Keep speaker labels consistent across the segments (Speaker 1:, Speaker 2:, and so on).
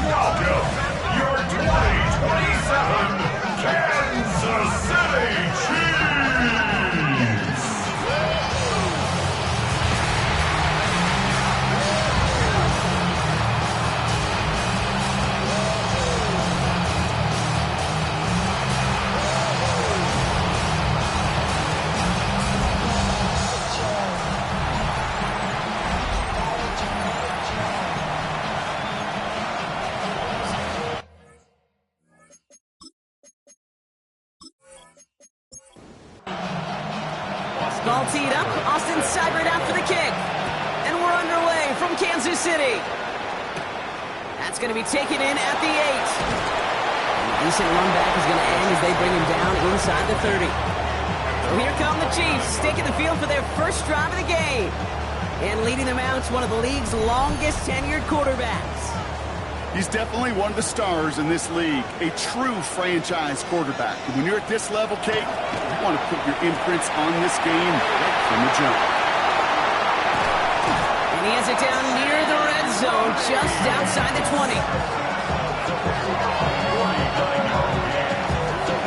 Speaker 1: Welcome, your 2027 Kansas City Chiefs!
Speaker 2: Ball teed up, Austin Seibert out for the kick. And we're underway from Kansas City. That's going to be taken in at the 8. And a decent run back is going to end as they bring him down inside the 30. So here come the Chiefs, taking the field for their first drive of the game. And leading them out is one of the league's longest tenured quarterbacks.
Speaker 3: He's definitely one of the stars in this league, a true franchise quarterback. And when you're at this level, Kate, you want to put your imprints on this game right from the jump.
Speaker 2: And he has it down near the red zone, just outside the 20.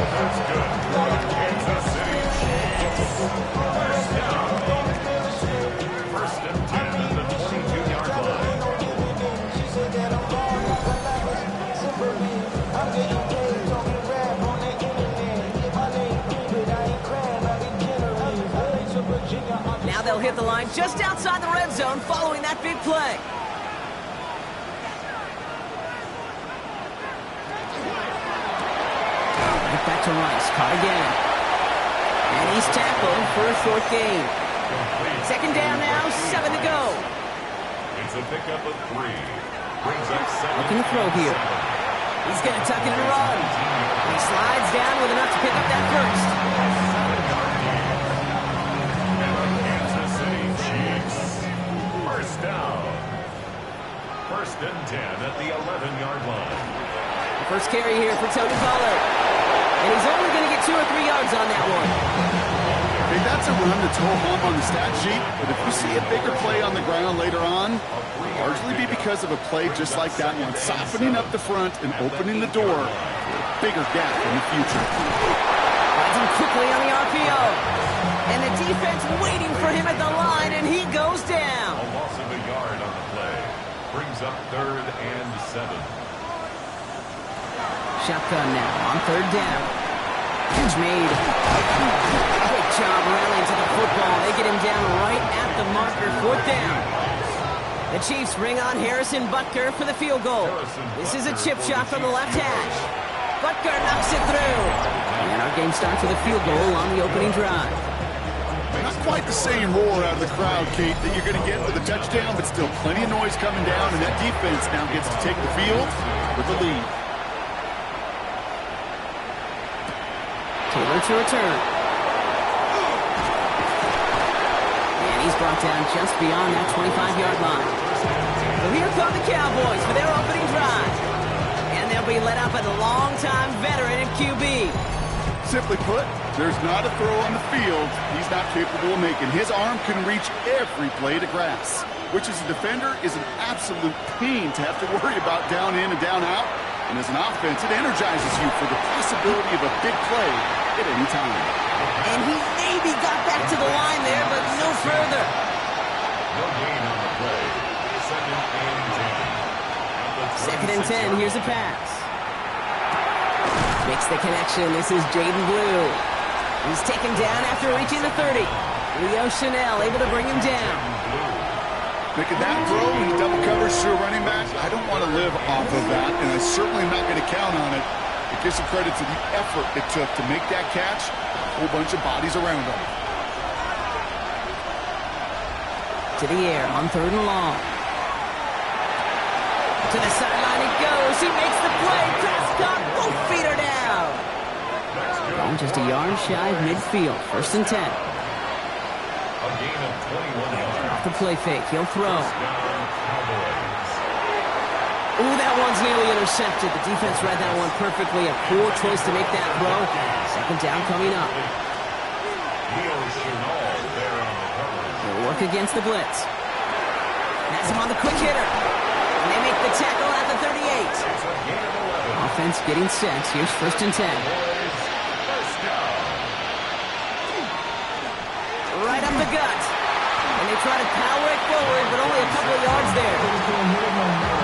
Speaker 1: That's good. Kansas City Chiefs. First down. First and 10 at the 22-yard line.
Speaker 2: Now they'll hit the line just outside the red zone following that big play. Right back to Rice, caught again. And he's tackled for a short gain. Second down now, 7 to go.
Speaker 1: It's a pickup of 3. Brings up 7.
Speaker 2: Looking to throw here. He's going to tuck it and run. He slides down with enough to pick up that first.
Speaker 1: Kansas City Chiefs. First down. First and 10 at the 11-yard line.
Speaker 2: First carry here for Tony Pollard. And he's only going to get 2 or 3 yards on that one.
Speaker 3: Hey, that's a run that's ho-hum on the stat sheet, but if you see a bigger play on the ground later on, largely be because of a play just like that one, softening up the front and opening the door for a bigger gap in the future.
Speaker 2: Finds him quickly on the RPO. And the defense waiting for him at the line, and he goes down.
Speaker 1: A loss of a yard on the play. Brings up 3rd and 7.
Speaker 2: Shotgun now on 3rd down. Catch made. Great job rallying to the football. They get him down right at the marker, 4th down. The Chiefs bring on Harrison Butker for the field goal. This is a chip shot from the left hash. Butker knocks it through. And our game starts with a field goal on the opening drive.
Speaker 3: Not quite the same roar out of the crowd, Kate, that you're going to get with a touchdown, but still plenty of noise coming down, and that defense now gets to take the field with the lead.
Speaker 2: Taylor to return. And he's brought down just beyond that 25-yard line. So here come the Cowboys for their opening drive. And they'll be led out by the longtime veteran at QB.
Speaker 3: Simply put, there's not a throw on the field he's not capable of making. His arm can reach every blade of grass, which as a defender is an absolute pain to have to worry about down in and down out. And as an offense, it energizes you for the possibility of a big play at any time.
Speaker 2: And he maybe got back to the line there, but no further.
Speaker 1: No gain on the play.
Speaker 2: 2nd and 10. Here's a pass. Makes the connection. This is Jaden Blue. He's taken down after reaching the 30. Leo Chanel able to bring him down.
Speaker 3: Making that throw in double coverage to a running back, I don't want to live off of that, and I certainly am not going to count on it. It gives some credit to the effort it took to make that catch, a whole bunch of bodies around him.
Speaker 2: To the air on 3rd and long. To the sideline it goes. He makes the play. Prescott, both feet are down. Going just a yard shy of midfield. 1st and 10.
Speaker 1: A gain of 21 yards.
Speaker 2: Off the play fake. He'll throw. Ooh, that one's nearly intercepted. The defense read that one perfectly. A poor choice to make that throw. 2nd down coming up. They'll work against the blitz. Has him on the quick hitter. And they make the tackle at the 38. offense getting set. Here's 1st and 10.
Speaker 1: First down.
Speaker 2: Right up the gut. And they try to power it forward, but only a couple of yards there.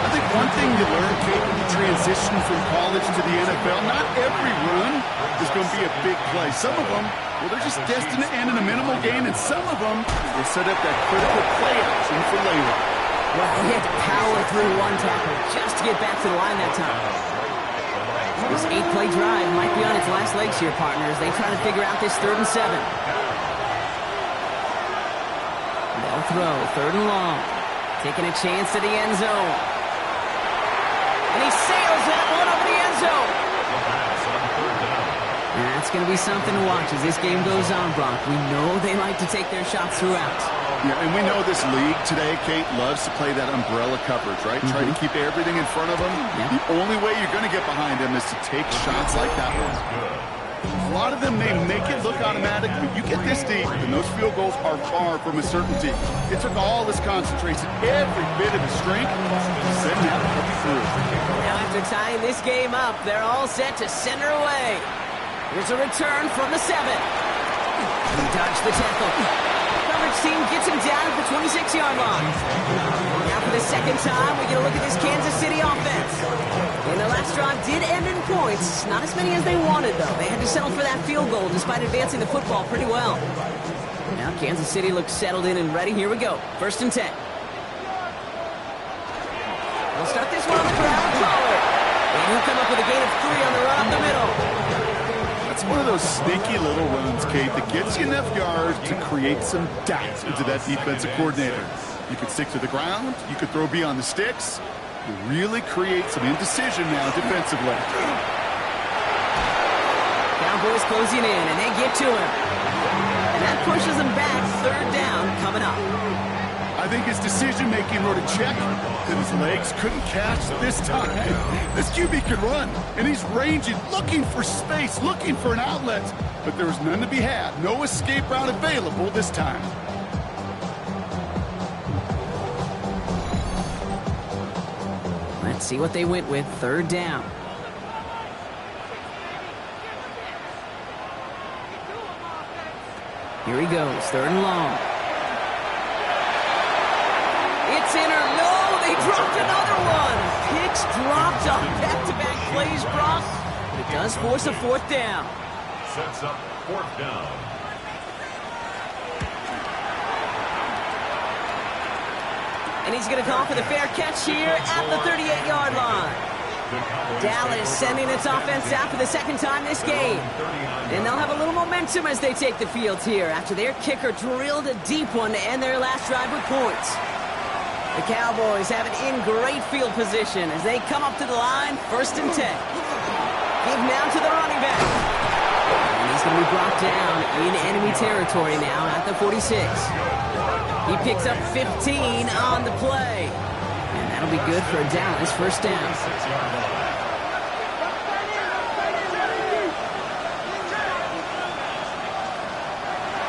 Speaker 3: I think one thing you learn, Kate, when you transition from college to the NFL, not every run is going to be a big play. Some of them, well, they're just destined to end in a minimal gain, and some of them will set up that critical play action for later.
Speaker 2: Well, he had to power through one tackle just to get back to the line that time. This 8-play drive might be on its last legs here, partners. They try to figure out this 3rd and 7. They'll throw 3rd and long. Taking a chance to the end zone. And he sails that one over the end zone. And that's going to be something to watch as this game goes on, Brock. We know they like to take their shots throughout.
Speaker 3: Yeah, and we know this league today, Kate, loves to play that umbrella coverage, right? Try to keep everything in front of them. The only way you're going to get behind them is to take shots like that one. A lot of them may make it look automatic, but you get this deep, and those field goals are far from a certainty. It took all his concentration, every bit of his strength, to send that through.
Speaker 2: Now after tying this game up, they're all set to send her away. Here's a return from the 7. He dodged the tackle. Coverage team gets him down at the 26-yard line. Now for the second time, we get a look at this Kansas City offense. And the last drive did end in points. Not as many as they wanted, though. They had to settle for that field goal despite advancing the football pretty well. Now Kansas City looks settled in and ready. Here we go. 1st and 10. We'll start this one on the ground forward. And he'll come up with a gain of 3 on the run up the middle.
Speaker 3: It's one of those sneaky little runs, Kate, that gets you enough yards to create some doubt into that defensive coordinator. You could stick to the ground. You could throw beyond the sticks. You really create some indecision now defensively.
Speaker 2: Cowboys closing in, and they get to him. And that pushes them back. 3rd down coming up.
Speaker 3: I think his decision-making wrote a check that his legs couldn't catch this time. This QB can run, and he's ranging, looking for space, looking for an outlet. But there was none to be had. No escape route available this time.
Speaker 2: Let's see what they went with. 3rd down. Here he goes. 3rd and long. It's in or no. They dropped another one. Picks dropped on back-to-back plays, Brock. But it does force a 4th down.
Speaker 1: Sets up 4th down.
Speaker 2: And he's going to call for the fair catch here at the 38-yard line. Dallas sending its offense out for the 2nd time this game. And they'll have a little momentum as they take the field here after their kicker drilled a deep one to end their last drive with points. The Cowboys have it in great field position as they come up to the line, 1st and 10. Give now to the running back. And he's going to be brought down in enemy territory now at the 46. He picks up 15 on the play. And that'll be good for a Dallas 1st down.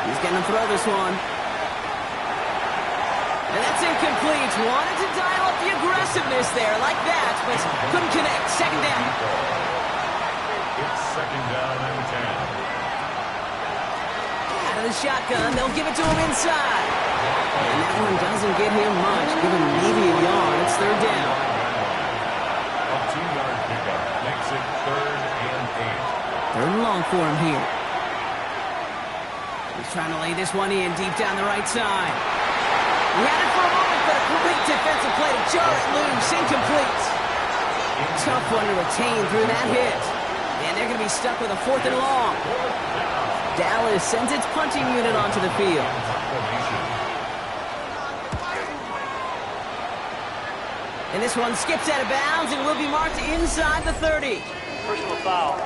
Speaker 2: He's going to throw this one. And that's incomplete. Wanted to dial up the aggressiveness there like that, but couldn't connect. 2nd down.
Speaker 1: It's 2nd down and 10.
Speaker 2: Out of the shotgun, they'll give it to him inside. And that one doesn't get him much. Give him maybe a yard. It's 3rd down.
Speaker 1: A 2-yard pickup makes it 3rd and 8.
Speaker 2: 3rd and long for him here. He's trying to lay this one in deep down the right side. He had it for a moment, but a great defensive play to jar it loose. Incomplete. Tough one to retain through that hit. And they're going to be stuck with a 4th and long. Dallas sends its punting unit onto the field. And this one skips out of bounds and will be marked inside the 30.
Speaker 4: Personal foul.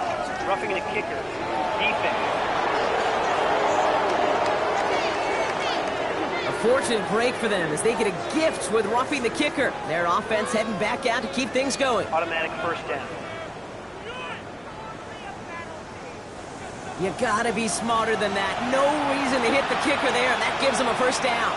Speaker 4: Roughing the kicker. Defense.
Speaker 2: A fortunate break for them as they get a gift with roughing the kicker. Their offense heading back out to keep things going.
Speaker 4: Automatic 1st down.
Speaker 2: You gotta be smarter than that. No reason to hit the kicker there, and that gives them a 1st down.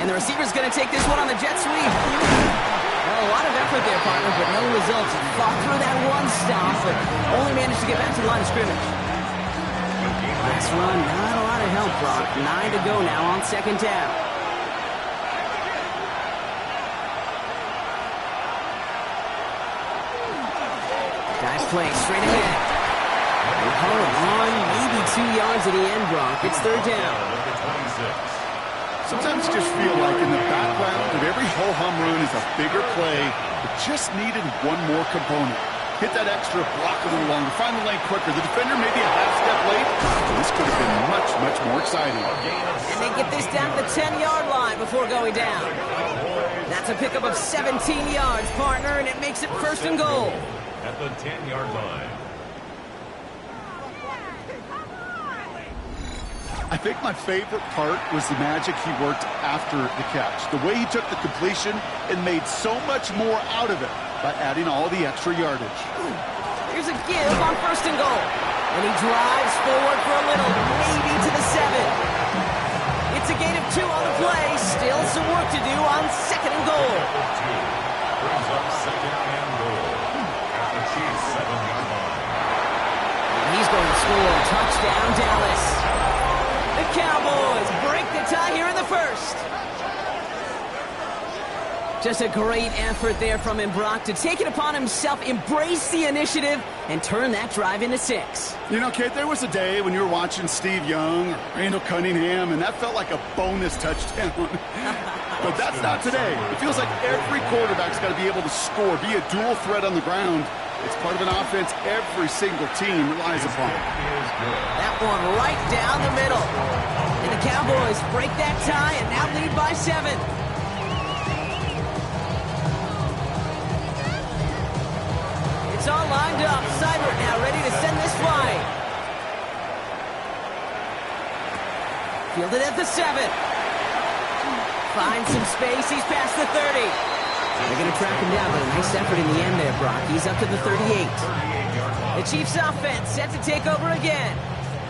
Speaker 2: And the receiver's going to take this one on the jet sweep. Well, a lot of effort there, partner, but no results. He fought through that one stop, but only managed to get back to the line of scrimmage. Last run, not a lot of help, Brock. 9 to go now on second down. Nice play, straight ahead. Hold on, maybe 2 yards at the end, Brock. It's third down.
Speaker 3: Sometimes you just feel like in the background of every ho-hum run is a bigger play that just needed one more component. Hit that extra block a little longer, find the lane quicker. The defender maybe a half step late. This could have been much, much more exciting.
Speaker 2: And they get this down to the 10-yard line before going down. That's a pickup of 17 yards, partner, and it makes it first and goal.
Speaker 1: At the 10-yard line.
Speaker 3: I think my favorite part was the magic he worked after the catch. The way he took the completion and made so much more out of it by adding all the extra yardage.
Speaker 2: Here's a give on first and goal. And he drives forward for a little, maybe to the 7. It's a gain of 2 on the play. Still some work to do on second and goal.
Speaker 1: Brings up second and goal at the Chiefs' 7-yard line.
Speaker 2: And he's going to score a touchdown, Dallas. The Cowboys break the tie here in the first. Just a great effort there from him, Brock, to take it upon himself, embrace the initiative, and turn that drive into 6.
Speaker 3: You know, Kate, there was a day when you were watching Steve Young or Randall Cunningham, and that felt like a bonus touchdown. But that's not today. It feels like every quarterback's got to be able to score, be a dual threat on the ground. It's part of an offense every single team relies upon.
Speaker 2: That one right down the middle. And the Cowboys break that tie and now lead by 7. It's all lined up. Seibert now ready to send this flying. Fielded at the 7. Finds some space. He's past the 30. They're going to track him down, but a nice effort in the end there, Brock. He's up to the 38. The Chiefs offense set to take over again.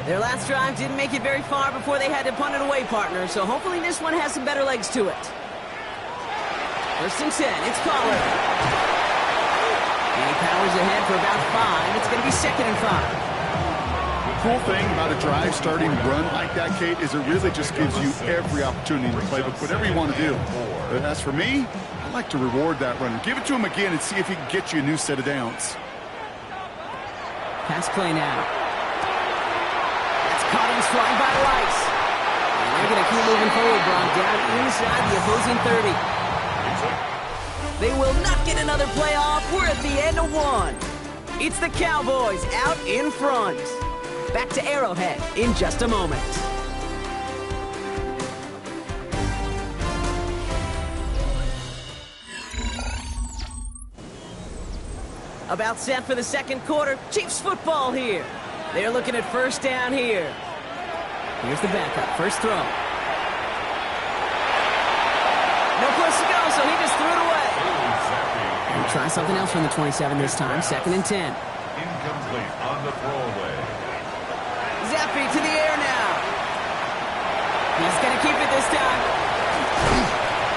Speaker 2: Their last drive didn't make it very far before they had to punt it away, partner, so hopefully this one has some better legs to it. First and 10, it's Pollard. And he powers ahead for about 5. It's going to be second and 5.
Speaker 3: The cool thing about a drive starting run like that, Kate, is it really just gives you every opportunity in the playbook, whatever you want to do. But as for me, I like to reward that runner. Give it to him again and see if he can get you a new set of downs.
Speaker 2: Pass play now. That's caught him flying by Rice. And they're going to keep moving forward, Brock, down inside the opposing 30. They will not get another play off. We're at the end of 1. It's the Cowboys out in front. Back to Arrowhead in just a moment. About set for the second quarter. Chiefs football here. They're looking at first down here. Here's the backup. First throw. No place to go, so he just threw it away. And try something else from the 27 this time. Second and 10.
Speaker 1: Incomplete on the throwaway.
Speaker 2: Zappi to the air now. He's going to keep it this time.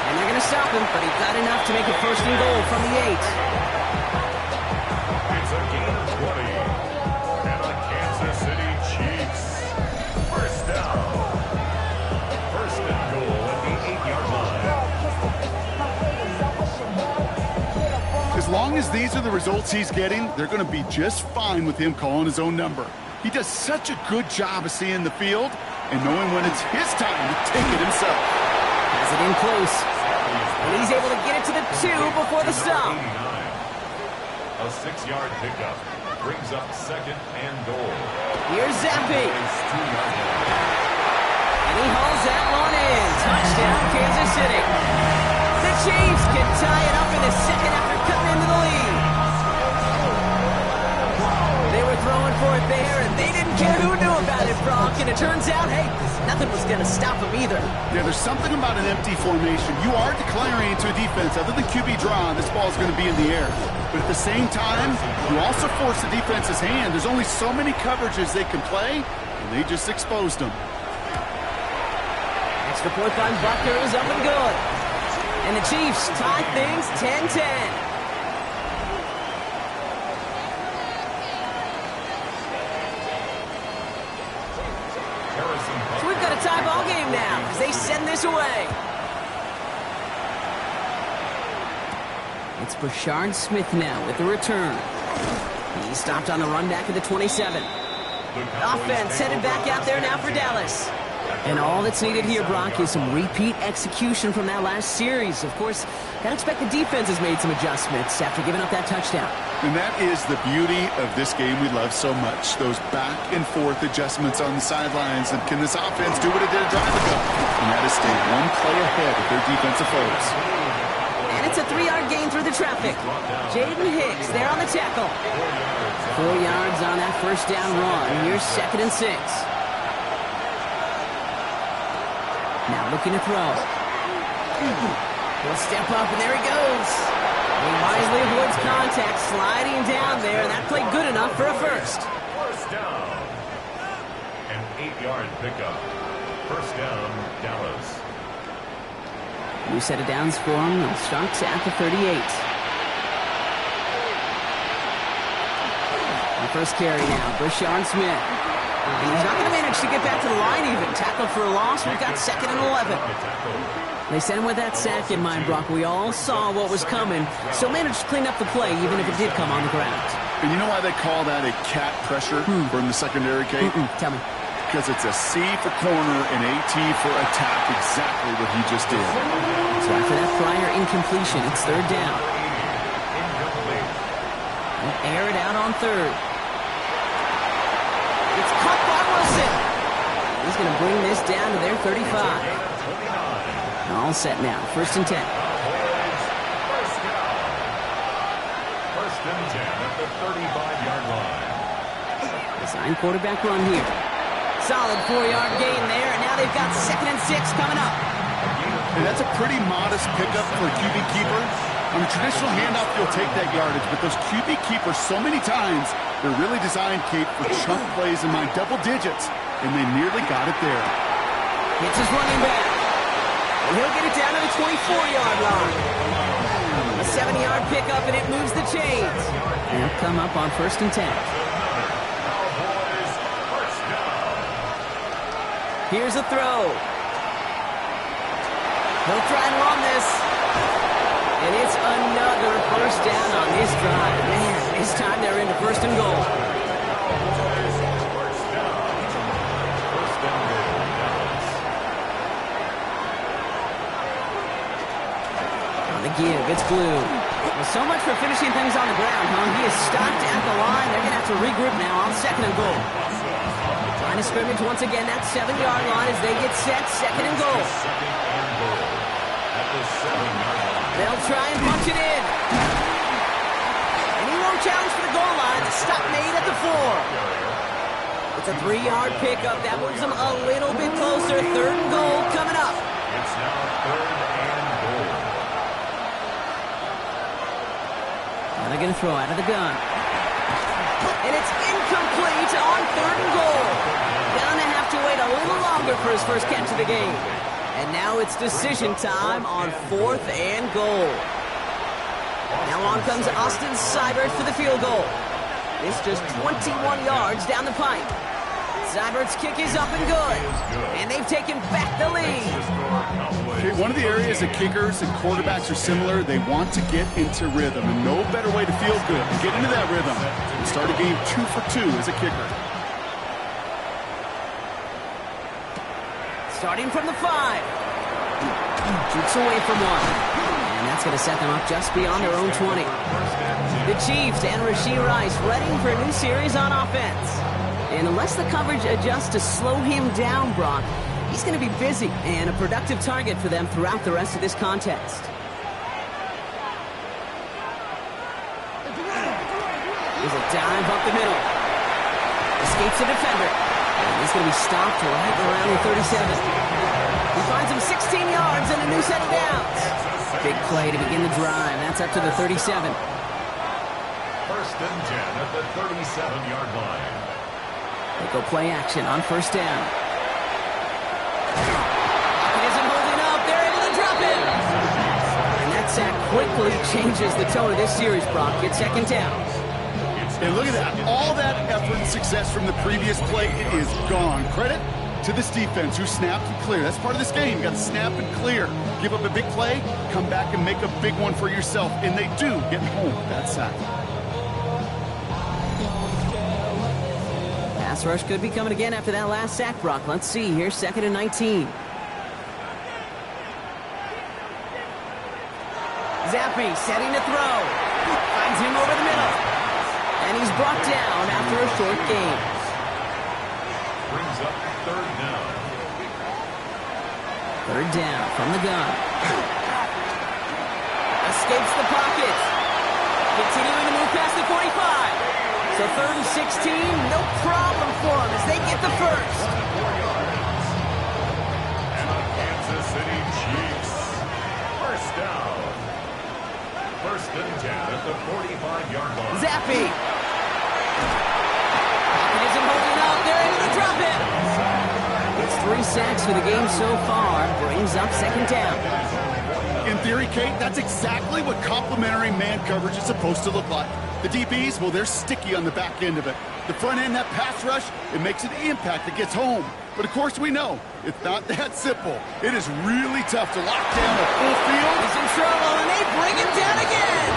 Speaker 2: And they're going to stop him, but he got enough to make it first and goal from the 8.
Speaker 1: It's a gain of 20. And the Kansas City Chiefs. First down. First and goal at the 8-yard line.
Speaker 3: As long as these are the results he's getting, they're going to be just fine with him calling his own number. He does such a good job of seeing the field and knowing when it's his time to take it himself.
Speaker 2: Has it in close. And he's able to get it to the 2 before the stop.
Speaker 1: A 6-yard pickup brings up second and goal.
Speaker 2: Here's Zappi. And he hauls that one in. Touchdown, Kansas City. The Chiefs can tie it up in the second after cutting into the lead. They were throwing for it there, and they didn't care who knew about it, Brock. And it turns out, hey, nothing was going to stop them either.
Speaker 3: Yeah, there's something about an empty formation. You are declaring to a defense, other than QB draw, this ball is going to be in the air. But at the same time, you also force the defense's hand. There's only so many coverages they can play, and they just exposed them.
Speaker 2: Extra point by Butker is up and good. And the Chiefs tie things 10-10. So we've got a tie ball game now as they send this away. It's Brashard Smith now with the return. He stopped on the run back at the 27. Offense headed back out there now for Dallas. And all that's needed here, Brock, is some repeat execution from that last series. Of course, gotta expect the defense has made some adjustments after giving up that touchdown.
Speaker 3: And that is the beauty of this game we love so much. Those back and forth adjustments on the sidelines. And can this offense do what it did a drive ago? And that is stay one play ahead of their defensive foes.
Speaker 2: And it's a 3-yard gain through the traffic. Jaden Hicks there on the tackle. 4 yards on that first down run. Here's 2nd and 6. Now looking to throw. He'll step up, and there he goes. He wisely avoids contact, sliding down there, and that played good enough for a first.
Speaker 1: First down. An 8-yard pickup. First down, Dallas.
Speaker 2: New set of downs for him. They'll start at the 38. The first carry now, Brashard Smith. And he's not going to manage to get back to the line even. Tackled for a loss. We've got 2nd and 11. They sent him with that sack in mind, Brock. We all saw what was coming. So managed to clean up the play, even if it did come on the ground.
Speaker 3: And you know why they call that a cat pressure from the secondary, Kate?
Speaker 2: Tell me.
Speaker 3: Because it's a C for corner and a T for attack, exactly what he just did.
Speaker 2: So after that prior incompletion, it's 3rd down. They'll air it out on 3rd. It's caught by Wilson. He's going to bring this down to their 35. All set now. 1st and 10.
Speaker 1: First and 10 at the 35-yard line.
Speaker 2: Design quarterback run here. Solid 4-yard gain there, and now they've got 2nd and 6 coming up.
Speaker 3: And that's a pretty modest pickup for a QB keeper. On a traditional handoff, you'll take that yardage, but those QB keepers, so many times, they're really designed, Kate, for chunk plays in my double digits, and they nearly got it there.
Speaker 2: It's his running back. And he'll get it down to the 24-yard line. A 7-yard pickup, and it moves the chains. And he'll come up on 1st and 10. Here's a throw. He'll try and run this. And it's another first down on this drive. Man, this time they're into 1st and goal. On the give, it's Blue. Well, so much for finishing things on the ground, huh? He is stopped at the line. They're going to have to regroup now on 2nd and goal. Line of scrimmage once again, that 7-yard line as they get set, 2nd and goal. They'll try and punch it in. And he won't challenge for the goal line. The stop made at the 4. It's a 3-yard pickup. That moves them a little bit closer. 3rd and goal coming up.
Speaker 1: It's now 3rd and goal.
Speaker 2: Now they're going to throw out of the gun. And it's incomplete on 3rd and goal. Gonna have to wait a little longer for his first catch of the game. And now it's decision time on 4th and goal. Now on comes Austin Seibert for the field goal. It's just 21 yards down the pipe. Seibert's kick is up and good. And they've taken back the lead.
Speaker 3: Okay, one of the areas that kickers and quarterbacks are similar, they want to get into rhythm. And no better way to feel good than get into that rhythm and start a game 2 for 2 as a kicker.
Speaker 2: Starting from the 5. Shoots away from 1. And that's going to set them up just beyond their own 20. The Chiefs and Rashee Rice ready for a new series on offense. And unless the coverage adjusts to slow him down, Brock, he's going to be busy and a productive target for them throughout the rest of this contest. There's a dive up the middle. Escapes the defender. And he's going to be stopped right around the 37. He finds him 16 yards and a new set of downs. Big play to begin the drive. That's up to the 37.
Speaker 1: First and 10 at the 37-yard line. They
Speaker 2: go play action on 1st down. It is quickly changes the tone of this series, Brock. It's second down.
Speaker 3: And look at that. All that effort and success from the previous play, it is gone. Credit to this defense who snapped and cleared. That's part of this game. You got to snap and clear. Give up a big play, come back and make a big one for yourself. And they do get home with that sack.
Speaker 2: Pass rush could be coming again after that last sack, Brock. Let's see here, 2nd and 19. Zappi setting to throw. Finds him over the middle. And he's brought down after a short gain.
Speaker 1: Brings up third down.
Speaker 2: Third down from the gun. Escapes the pocket. Continuing to move past the 45. So 3rd and 16, no problem for them as they get the first.
Speaker 1: And the Kansas City Chiefs. First down. First and 10 at the 45-yard line.
Speaker 2: Zappi. Pocket isn't holding up. They're able to drop it. It's 3 sacks for the game so far. Brings up second down.
Speaker 3: In theory, Kate, that's exactly what complementary man coverage is supposed to look like. The DBs, well, they're sticky on the back end of it. The front end, that pass rush, it makes an impact that gets home. But of course we know, it's not that simple. It is really tough to lock down a full field.
Speaker 2: He's in trouble, and they bring him down again.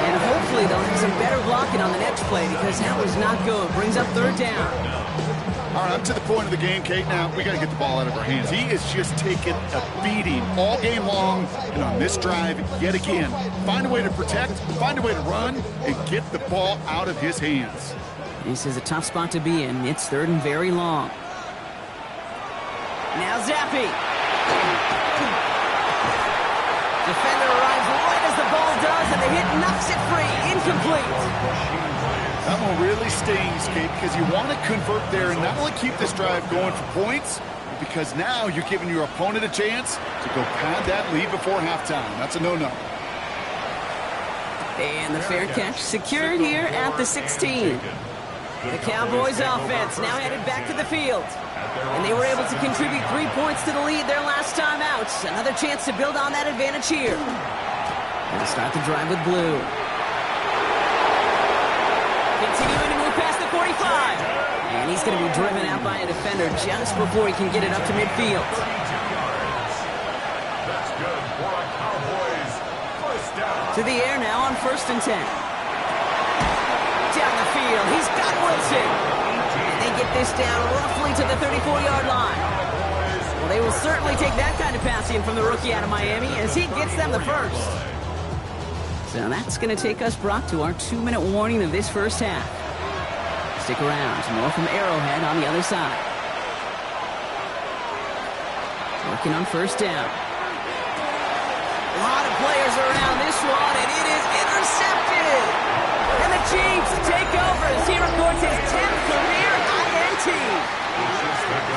Speaker 2: And hopefully they'll have some better blocking on the next play because that was not good. Brings up third down.
Speaker 3: All right, up to the point of the game, Kate. Now, we got to get the ball out of our hands. He is just taking a beating all game long, and on this drive, yet again. Find a way to protect, find a way to run, and get the ball out of his hands.
Speaker 2: This is a tough spot to be in. It's 3rd and very long. Now Zappi. Defender arrives right as the ball does, and the hit knocks it free. Incomplete.
Speaker 3: That one really stings, Kate, because you want to convert there and not only keep this drive going for points, but because now you're giving your opponent a chance to go pad that lead before halftime. That's a no-no.
Speaker 2: And the fair catch secured here at the 16. The Cowboys offense now headed back to the field. And they were able to contribute 3 points to the lead their last time out. Another chance to build on that advantage here. And start the drive with blue. Continuing to move past the 45. And he's going to be driven out by a defender just before he can get it up to midfield.
Speaker 1: That's good for a Cowboys first down.
Speaker 2: To the air now on 1st and 10. Down the field, he's got Wilson. And they get this down roughly to the 34-yard line. Well, they will certainly take that kind of passing from the rookie out of Miami as he gets them the first. So that's going to take us, Brock, to our 2-minute warning of this first half. Stick around. More from Arrowhead on the other side. Working on first down. A lot of players around this one, and it is intercepted. And the Chiefs take over as he records his 10th career INT.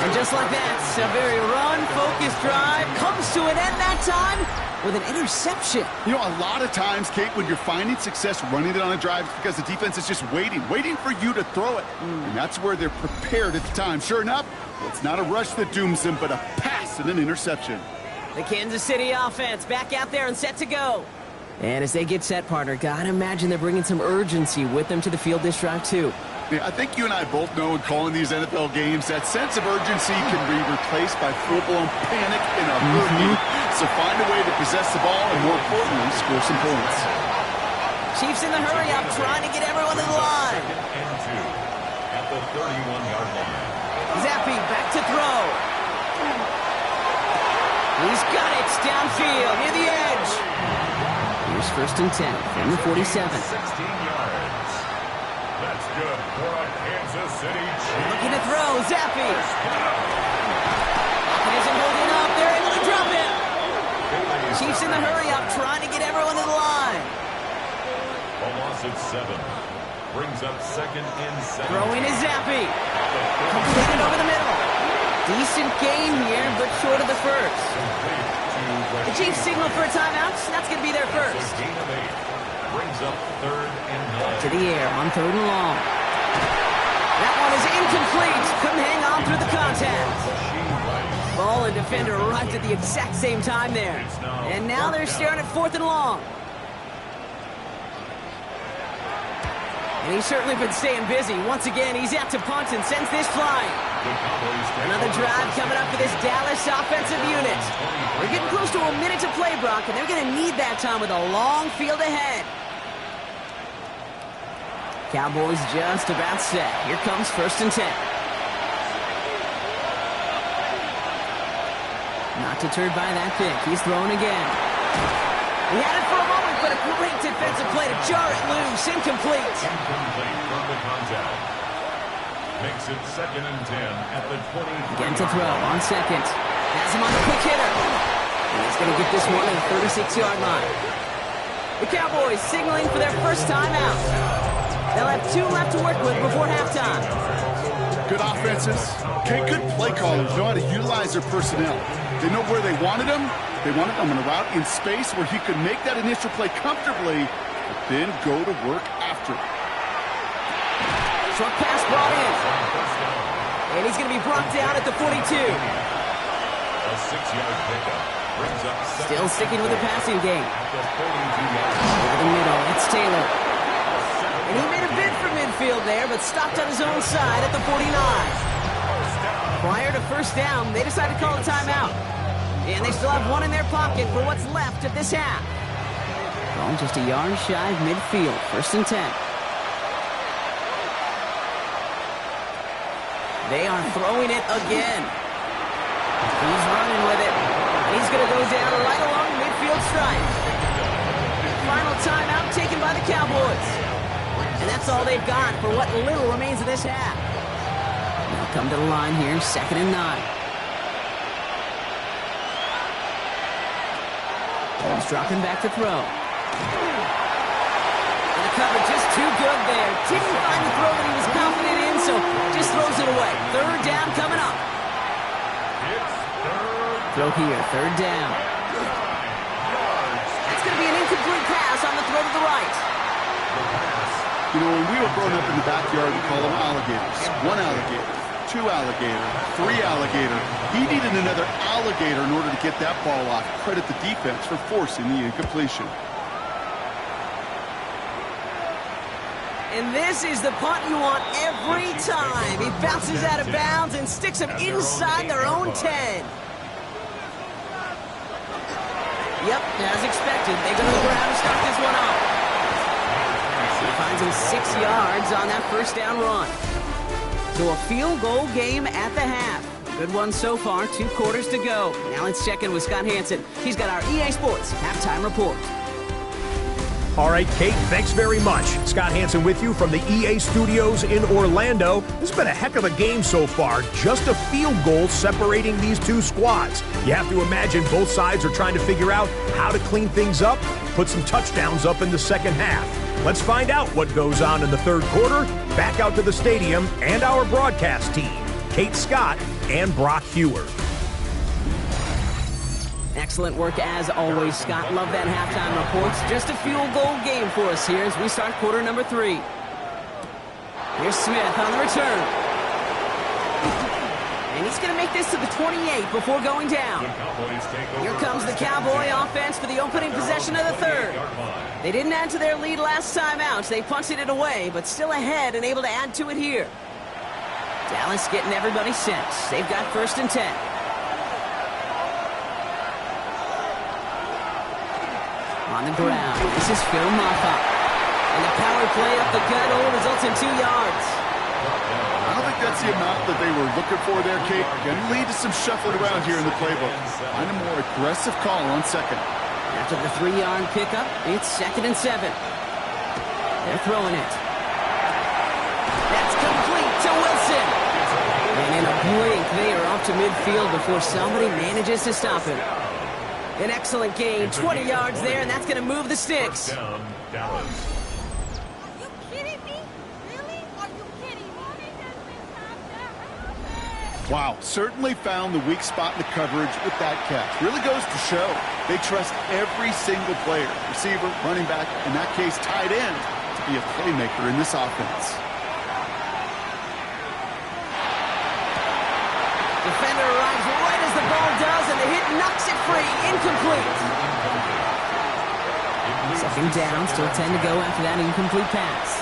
Speaker 2: And just like that, a very run-focused drive comes to an end that time with an interception.
Speaker 3: You know, a lot of times, Kate, when you're finding success running it on a drive, it's because the defense is just waiting for you to throw it. And that's where they're prepared at the time. Sure enough, it's not a rush that dooms them, but a pass and an interception.
Speaker 2: The Kansas City offense back out there and set to go. And as they get set, partner, gotta imagine they're bringing some urgency with them to the field this drive, too.
Speaker 3: Yeah, I think you and I both know in calling these NFL games that sense of urgency can be replaced by full-blown panic in a hurry. So find a way to possess the ball and, more importantly, score some points.
Speaker 2: Chiefs in the hurry-up, trying to get everyone to the line.
Speaker 1: And 2 at the 31-yard line.
Speaker 2: Zappi back to throw. He's got it downfield near the edge. Here's 1st and 10 from the 47.
Speaker 1: 16 yards. That's good for a Kansas City Chiefs.
Speaker 2: Looking to throw, Zappi. Pocket isn't holding up. They're able to drop it. Chiefs in the hurry-up, trying to get everyone to the line.
Speaker 1: A loss of 7. Brings up 2nd and 7.
Speaker 2: Throwing is Zappi. Completed over the middle. Decent gain here, but short of the first. The Chiefs signal for a timeout. That's going to be their first.
Speaker 1: Gain of 8. Brings up 3rd and 9.
Speaker 2: To the air on 3rd and long. That one is incomplete. Couldn't hang on through the contact. Ball and defender arrived at the exact same time there. And now they're staring at 4th and long. And he's certainly been staying busy. Once again, he's out to punt and sends this flying. Another drive coming up for this Dallas offensive unit. We're getting close to a minute to play, Brock, and they're going to need that time with a long field ahead. Cowboys just about set. Here comes 1st and 10. Not deterred by that pick. He's throwing again. He had it for a moment, but a great defensive play to jar it loose. Incomplete.
Speaker 1: Incomplete from the contact. Makes it 2nd and 10 at the 20.
Speaker 2: Again to throw on 2nd. Has him on the quick hitter. And he's going to get this one at the 36-yard line. The Cowboys signaling for their first time out. They'll have 2 left to work with before halftime.
Speaker 3: Good offenses. Okay, good play callers know how to utilize their personnel. They know where they wanted him. They wanted him on a route in space where he could make that initial play comfortably, but then go to work after.
Speaker 2: Short pass brought in. And he's going to be brought down at the 42.
Speaker 1: A 6-yard pickup brings up
Speaker 2: Still sticking with the passing game.
Speaker 1: at the 42-yard
Speaker 2: Over the middle, it's Taylor. And he made a bid for midfield there, but stopped on his own side at the 49. Prior to 1st down, they decided to call a timeout. And they still have 1 in their pocket for what's left of this half. Ball just a yard shy of midfield. 1st and 10. They are throwing it again. He's running with it. He's going to go down right along the midfield stripe. Final timeout taken by the Cowboys. And that's all they've got for what little remains of this half. They'll come to the line here, 2nd and 9. He's dropping back to throw. And the cover just too good there. Didn't find the throw that he was confident in, so just throws it away. 3rd down coming up. Throw here, 3rd down. That's going to be an incomplete pass on the throw to the right.
Speaker 3: You know, when we were growing up in the backyard, we call them alligators. 1 alligator, 2 alligator, 3 alligator. He needed another alligator in order to get that ball off. Credit the defense for forcing the incompletion.
Speaker 2: And this is the punt you want every time. He bounces out of bounds and sticks him inside their own 10. Yep, as expected, they go to the ground to start this one off. He finds him 6 yards on that 1st down run. So a field goal game at the half. Good one so far, 2 quarters to go. Now let's check in with Scott Hansen. He's got our EA Sports halftime report.
Speaker 5: All right, Kate, thanks very much. Scott Hansen with you from the EA Studios in Orlando. This has been a heck of a game so far. Just a field goal separating these 2 squads. You have to imagine both sides are trying to figure out how to clean things up, put some touchdowns up in the 2nd half. Let's find out what goes on in the 3rd quarter. Back out to the stadium and our broadcast team, Kate Scott and Brock Hewer.
Speaker 2: Excellent work as always, Scott. Love that halftime reports. Just a field goal game for us here as we start quarter number 3. Here's Smith on the return. And he's going to make this to the 28 before going down. Here comes the Cowboy offense for the opening possession of the 3rd. They didn't add to their lead last time out. They punted it away, but still ahead and able to add to it here. Dallas getting everybody set. They've got 1st and 10. On the ground, this is Phil Moffa. And the power play up the gut only results in 2 yards.
Speaker 3: I don't think that's the amount that they were looking for there, Kate. Going to lead to some shuffling around here in the playbook. Find a more aggressive call on 2nd.
Speaker 2: After the 3-yard pickup, it's 2nd and 7. They're throwing it. That's complete to Wilson. And in a blink, they are off to midfield before somebody manages to stop him. An excellent gain, 20 yards there, and that's going to move the sticks.
Speaker 1: Down, Dallas.
Speaker 6: Are you kidding me? Really? Are you kidding me?
Speaker 3: Wow, certainly found the weak spot in the coverage with that catch. Really goes to show they trust every single player, receiver, running back, in that case tight end, to be a playmaker in this offense.
Speaker 2: Defender arrives right as the free, incomplete. Second down, still 10 to go after that incomplete pass.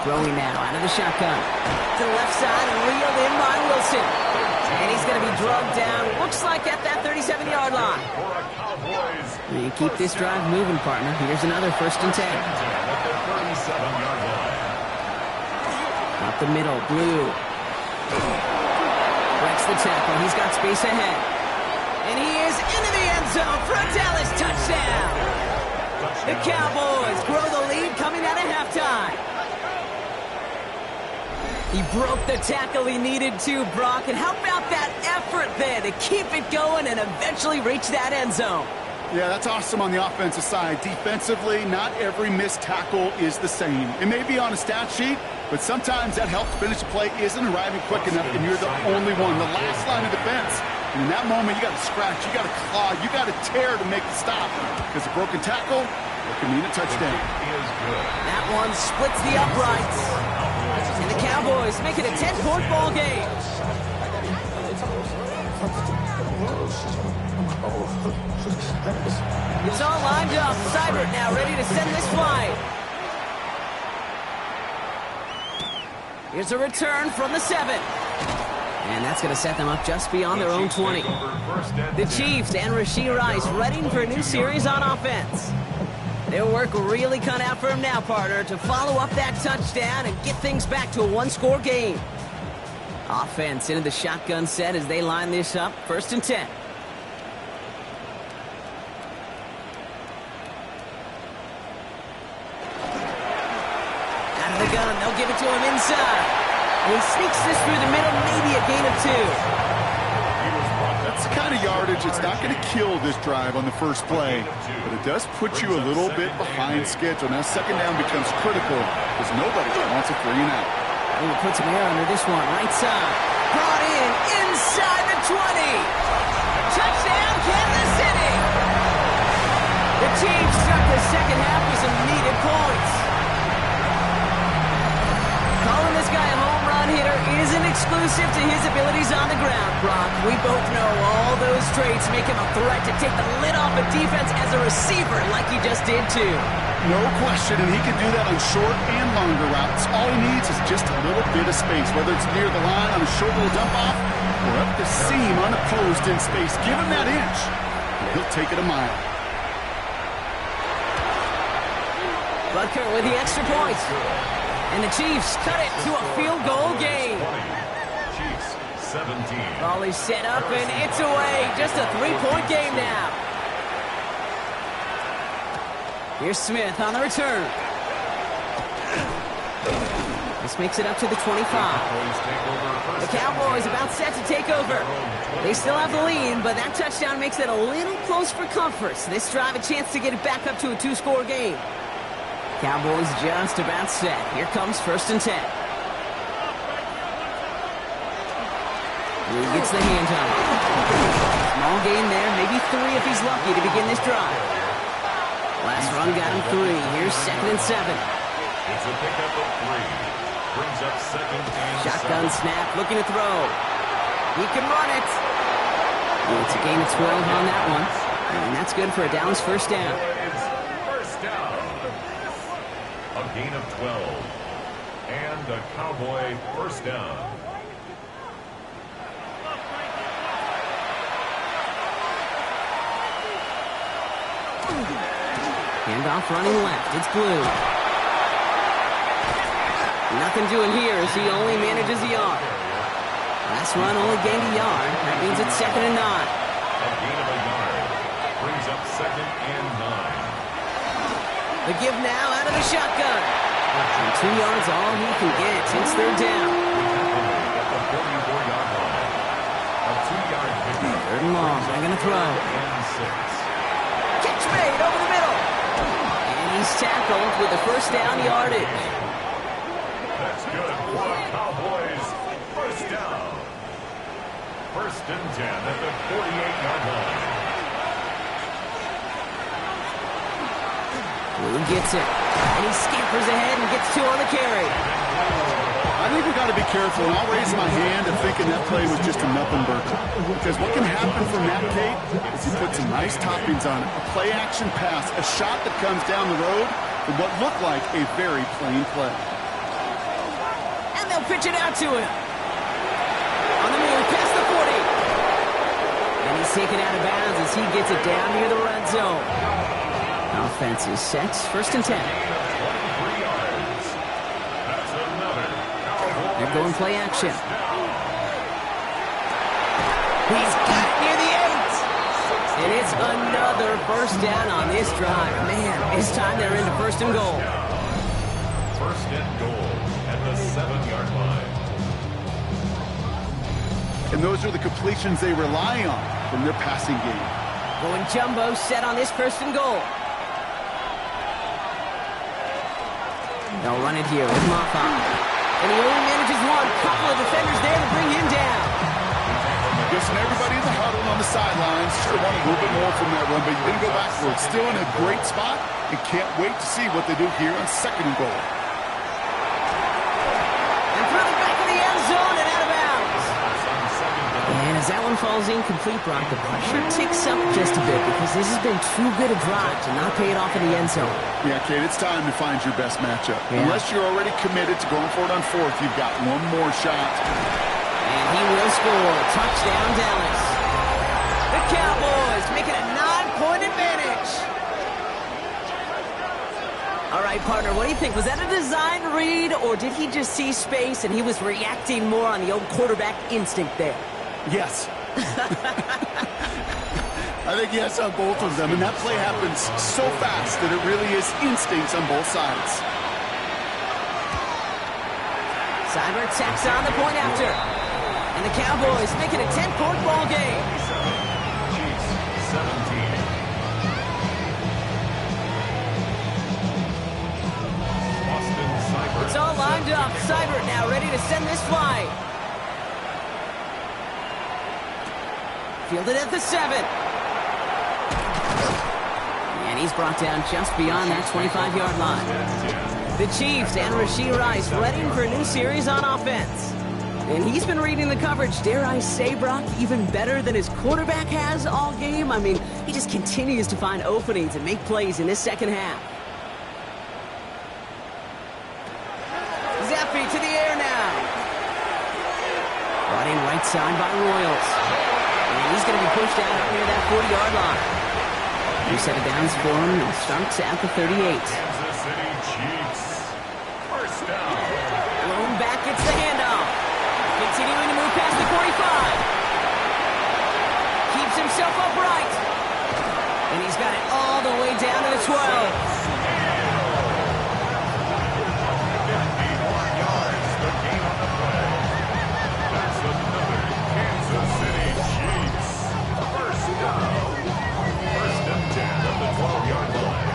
Speaker 2: Throwing now out of the shotgun. To the left side and reeled in by Wilson. And he's going to be drugged down, looks like at that 37-yard line. You keep this drive moving, partner. Here's another 1st and 10. Up the middle, Blue. Breaks the tackle. He's got space ahead. And he is into the end zone for a Dallas touchdown. The Cowboys grow the lead coming out of halftime. He broke the tackle he needed to, Brock. And how about that effort there to keep it going and eventually reach that end zone?
Speaker 3: Yeah, that's awesome on the offensive side. Defensively, not every missed tackle is the same. It may be on a stat sheet, but sometimes that help to finish a play isn't arriving quick enough, and you're the only one, the last line of defense. And in that moment, you got to scratch, you got to claw, you got to tear to make the stop. Because a broken tackle, it can mean a touchdown.
Speaker 2: That one splits the uprights. And the Cowboys make it a 10-point ball game. It's all lined up. Seibert now ready to send this flight. Here's a return from the 7. And that's going to set them up just beyond their own 20. The Chiefs and Rashee Rice ready for a new series on offense. Their work really cut out for him now, partner, to follow up that touchdown and get things back to a one-score game. Offense into the shotgun set as they line this up. 1st and 10. Out of the gun, they'll give it to him inside. And he sneaks this through the middle, maybe a gain of 2.
Speaker 3: That's the kind of yardage it's not going to kill this drive on the first play, but it does put you a little bit behind schedule. Now, 2nd down becomes critical because nobody wants a 3 and out.
Speaker 2: He puts him here under this one, right side. Brought in, inside the 20. Touchdown, Kansas City. The Chiefs start the second half with some needed points. Calling this guy a home run hitter isn't exclusive to his abilities on the ground, Brock. We both know all those traits make him a threat to take the lid off a defense as a receiver like he just did too.
Speaker 3: No question, and he can do that on short and longer routes. All he needs is just a little bit of space, whether it's near the line on a short little dump-off or up the seam unopposed in space. Give him that inch, and he'll take it a mile.
Speaker 2: Butker with the extra point. And the Chiefs cut it to a field goal game.
Speaker 1: Chiefs 17.
Speaker 2: Ball is set up, and it's away. Just a 3-point game now. Here's Smith on the return. This makes it up to the 25. The Cowboys about set to take over. They still have the lead, but that touchdown makes it a little close for comfort. So this drive a chance to get it back up to a 2-score game. Cowboys just about set. Here comes 1st and 10. He gets the hand on it. Small gain there, maybe 3 if he's lucky to begin this drive. Last run got him 3. Here's 2nd and 7.
Speaker 1: It's a pickup of 3. Brings up 2nd and 7.
Speaker 2: Shotgun snap, looking to throw. He can run it. It's a gain of 12 on that one. And that's good for a Dallas 1st down.
Speaker 1: First down. A gain of 12. And a Cowboy 1st down.
Speaker 2: Handoff running left. It's Blue. Nothing doing here as he only manages a yard. Last run only gained a yard. That means it's 2nd and 9.
Speaker 1: A gain of a yard. Brings up 2nd and 9.
Speaker 2: The give now out of the shotgun. And 2 yards all he can get. It's 3rd down.
Speaker 1: At the 44-yard line. A 2-yard pickup.
Speaker 2: 3rd and long. They're going to throw.
Speaker 1: And 6.
Speaker 2: Catch made over the middle. And he's tackled with the 1st down yardage.
Speaker 1: That's good for the Cowboys. 1st down. 1st and 10 at the 48-yard line.
Speaker 2: Blue gets it. And he scampers ahead and gets 2 on the carry.
Speaker 3: I think we got to be careful, and I'll raise my hand to thinking that play was just a nothing burger. Because what can happen from that, Kate, is he put some nice toppings on it. A play-action pass, a shot that comes down the road from what looked like a very plain play.
Speaker 2: And they'll pitch it out to him. On the move, past the 40. And he's taken out of bounds as he gets it down near the red zone. Offense is set, 1st and 10. They're going play action. He's got it near the 8. And it's another 1st down on this drive. Man, this time they're into 1st and goal.
Speaker 1: 1st and goal at the 7-yard line.
Speaker 3: And those are the completions they rely on from their passing game.
Speaker 2: Going jumbo set on this 1st and goal. They'll run it here with Moffa. And he only manages one. Couple of defenders there to bring him down.
Speaker 3: Listen, everybody in the huddle on the sidelines sure want a little bit more from that run, but he didn't go backwards. Still in a great spot, and can't wait to see what they do here on 2nd and goal.
Speaker 2: And through the back of the end zone and out of bounds. And as that one falls incomplete, Brock, the pressure ticks up just a bit because this has been too good a drive to not pay it off in the end zone.
Speaker 3: Yeah, Kate, it's time to find your best matchup.
Speaker 2: Yeah.
Speaker 3: Unless you're already committed to going for it on 4th, you've got one more shot.
Speaker 2: And he will score. Touchdown, Dallas. The Cowboys making a 9-point advantage. All right, partner, what do you think? Was that a design read, or did he just see space and he was reacting more on the old quarterback instinct there?
Speaker 3: Yes. I think yes on both of them, and that play happens so fast that it really is instincts on both sides.
Speaker 2: Seibert tacks on the point after. And the Cowboys make it a 10-point ball game.
Speaker 1: Chiefs 17. Austin Seibert.
Speaker 2: It's all lined up. Seibert now ready to send this flight. Fielded at the 7. And he's brought down just beyond that 25-yard line. The Chiefs and Rashee Rice ready for a new series on offense. And he's been reading the coverage, dare I say, Brock, even better than his quarterback has all game. I mean, he just continues to find openings and make plays in this 2nd half. Zappy to the air now. Brought in right side by Royals. And he's going to be pushed out near that 40-yard line. New set of downs for him. It starts at the 38.
Speaker 1: Kansas City Chiefs. 1st down.
Speaker 2: Blown back gets the handoff. Continuing to move past the 45. Keeps himself upright. And he's got it all the way down to the 12.
Speaker 1: 51 yards. The gain on the play. That's another Kansas City Chiefs. 1st down. 1st and 10 at the 12-yard line.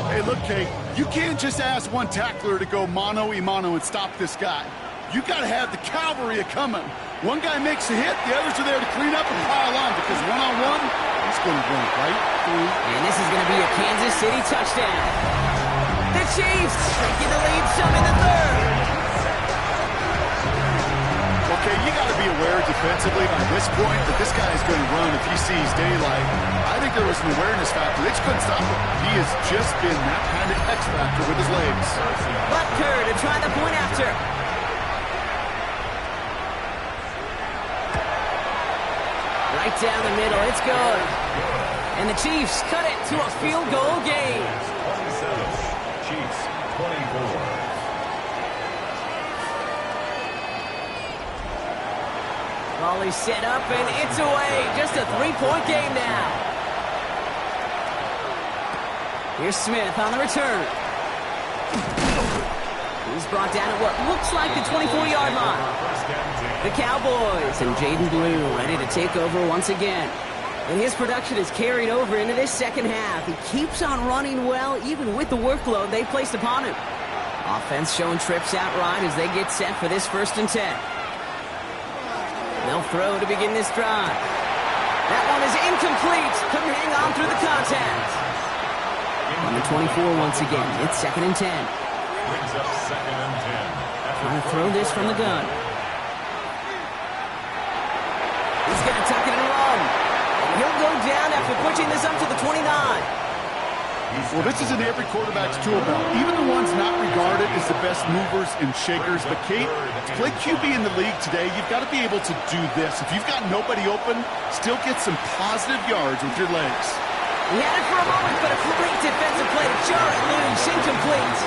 Speaker 3: Hey, look, Kate, you can't just ask one tackler to go mano-a-mano and stop this guy. You got to have the cavalry coming. One guy makes a hit, the others are there to clean up and pile on, because one-on-one, he's going to run right through.
Speaker 2: And this is going to be a Kansas City touchdown. The Chiefs taking the lead some in the 3rd.
Speaker 3: Okay, you got to be aware defensively by this point that this guy is going to run if he sees daylight. I think there was an awareness factor. They just couldn't stop him. He has just been that kind of X factor with his legs.
Speaker 2: Butker to try the point after. Right down the middle, it's good. And the Chiefs cut it to a field goal game.
Speaker 1: 27. Chiefs 24.
Speaker 2: Raleigh set up, and it's away. Just a 3-point game now. Here's Smith on the return. He's brought down at what looks like the 24-yard line. The Cowboys and Jaden Blue ready to take over once again. And his production is carried over into this 2nd half. He keeps on running well, even with the workload they placed upon him. Offense showing trips out right as they get set for this 1st and 10. They'll throw to begin this drive. That one is incomplete. Couldn't hang on through the contact. On the 24 once again. It's 2nd and 10.
Speaker 1: Brings up 2nd and 10.
Speaker 2: Trying to throw this from the gun. He's going to tuck it and run. And he'll go down after pushing this up to the 29.
Speaker 3: Well, this is in every quarterback's tool belt. Even the ones not regarded as the best movers and shakers. But, Kate, to play QB in the league today, you've got to be able to do this. If you've got nobody open, still get some positive yards with your legs.
Speaker 2: He had it for a moment, but a great defensive play to jar it loose. Incomplete.